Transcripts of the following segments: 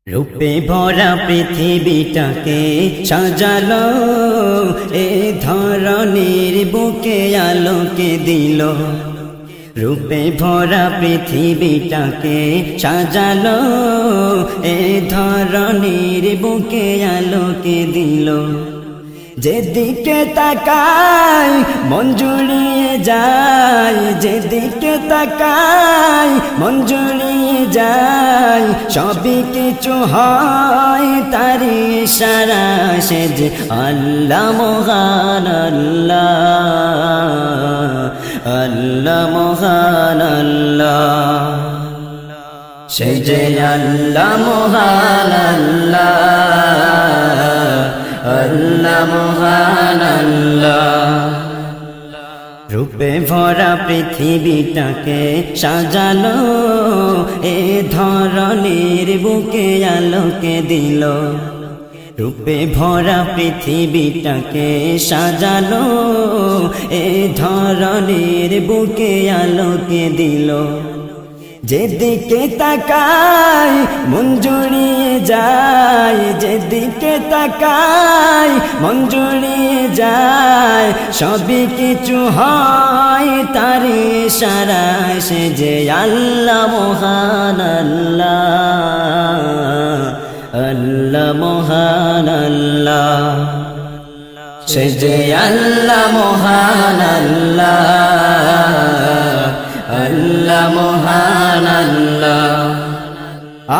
রূপে ভরা পৃথিবীটাকে সাজালো, এ ধরনের বুকে আলোকে দিল। রূপে ভরা পৃথিবীটাকে সাজালো, এ ধরনের বুকে আলোকে দিল। যেদিকে তাকাই মন জুড়িয়ে যায়, যেদিকে তাকাই মন জুড়িয়ে যায়, সবই কিছু হয় তারি ইশারা। সে যে আল্লাহ মহান আল্লাহ, আল্লাহ মহান আল্লাহ, সে যে আল্লাহ মহান আল্লাহ, আল্লাহ মহান আল্লাহ। রূপে ভরা পৃথিবীটাকে সাজালো, এ ধরনের বুকে আলোকে দিল। রূপে ভরা পৃথিবীটাকে সাজালো, এ ধরনের বুকে আলোকে দিল। যেদিকে তাকাই মন জুড়িয়ে যায়, যেদিকে তাকাই মন জুড়িয়ে যায়, সবই কিছু হয় তারি ইশারায়। সে যে আল্লাহ মহান আল্লাহ, আল্লাহ মহান আল্লাহ, সে যে আল্লাহ মহান আল্লাহ, আল্লাহ মহান আল্লাহ।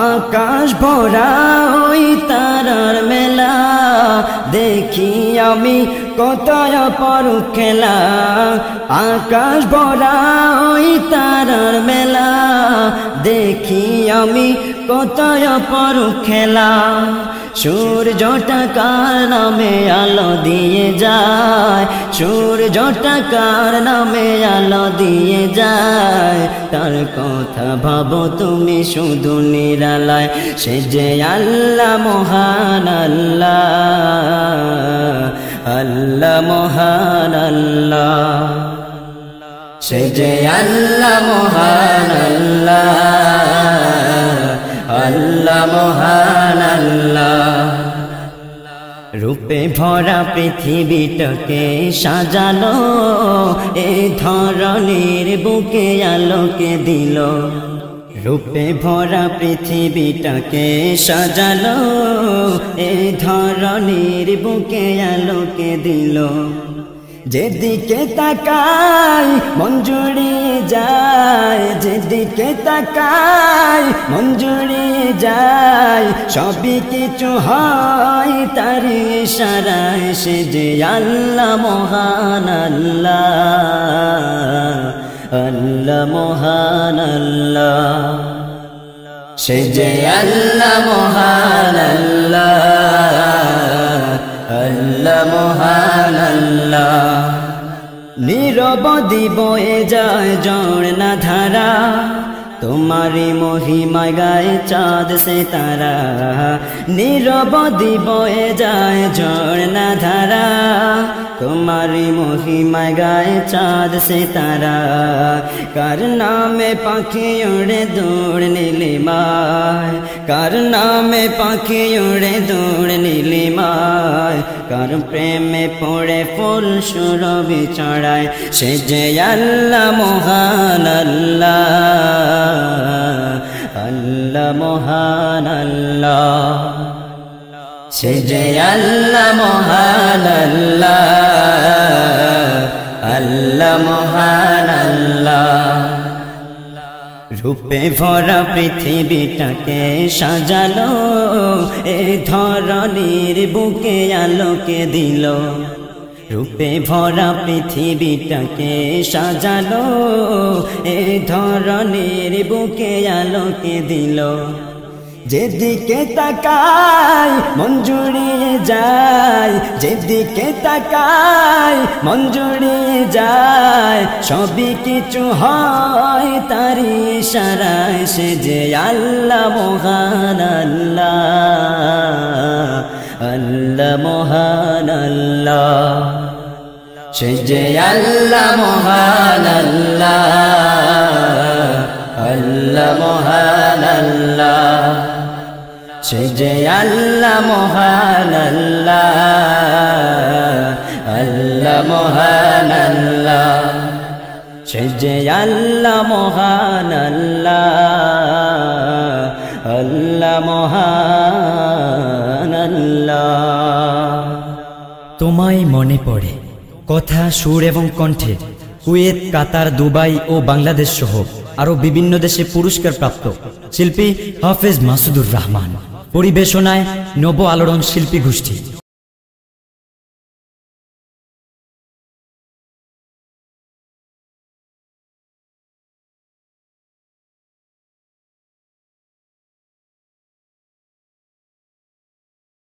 আকাশ ভরা ওই তারার মেলা, দেখি আমি কত অপরূপ খেলা। আকাশ ভরা ওই তারার মেলা, দেখি আমি কত অপরূপ খেলা। সূর্যটা কার নামে আলো দিয়ে যায়, সূর্যটা কার নামে আলো দিয়ে যায়, তার কথা ভাবো তুমি শুধু নিরালায়। সে যে আল্লাহ মহান আল্লাহ, আল্লাহ মহান আল্লাহ, সে যে আল্লাহ মহান আল্লাহ, আল্লাহ মহান আল্লাহ। রূপে ভরা পৃথিবীটাকে সাজালো, এ ধরনের বুকে আলোকে দিল। রূপে ভরা পৃথিবীটাকে সাজালো, এ ধরনের বুকে আলোকে দিল। যেদিকে তাকাই মন জুড়িয়ে যায়, যেদিকে তাকাই মন জুড়িয়ে যায়, সবই কিছু হয় তারি ইশারায়। সে যে আল্লাহ মহান আল্লাহ, আল্লাহ মহান আল্লাহ, সে যে আল্লাহ মহান আল্লাহ, আল্লাহ মহান আল্লাহ। নীরবদি বয়ে যায় ঝর্ণা ধারা, তোমারি মহিমায় গায়ে চাঁদ সে তারা। নীরবদি বয়ে যায় ঝর্ণা ধারা, তোমারি মহিমায় গায়ে চাঁদ সে তারা। কার নামে পাখি উড়ে দৌড় নীলিমায়, কার নামে পাখি উড়ে দৌড় নীলিমায়, কার প্রেমে পড়ে ফুল সুরভি চড়ায়। সে যে আল্লাহ মহান আল্লাহ, আল্লাহ মহান আল্লাহ, সে যে আল্লাহ মহান আল্লাহ, আল্লাহ মহান আল্লাহ। রূপে ভরা পৃথিবীটাকে সাজালো, এ ধরনের বুকে আলোকে দিল। রূপে ভরা পৃথিবীটাকে সাজালো, এ ধরনের বুকে আলোকে দিল। যেদিকে তাকাই মন জুড়িয়ে যায়, যেদিকে তাকাই মন জুড়িয়ে যায়, সবই কিছু হয় তারি ইশারায়। সে যে আল্লাহ মহান আল্লাহ, আল্লাহ মহান আল্লাহ, সে যে আল্লাহ মহান আল্লাহ, আল্লাহ মহান আল্লাহ, সে যে আল্লাহ মহান আল্লাহ, আল্লাহ মহান আল্লাহ, সে যে আল্লাহ মহান আল্লাহ, আল্লাহ মহান আল্লাহ। তোমায় মনে পড়ে কথা, সুর এবং কণ্ঠে কুয়েত, কাতার, দুবাই ও বাংলাদেশ সহ আরো বিভিন্ন দেশে পুরস্কার প্রাপ্ত শিল্পী হাফেজ মাসুদুর রহমান। পরিবেশনায় নব আলোড়ন শিল্পী গোষ্ঠী।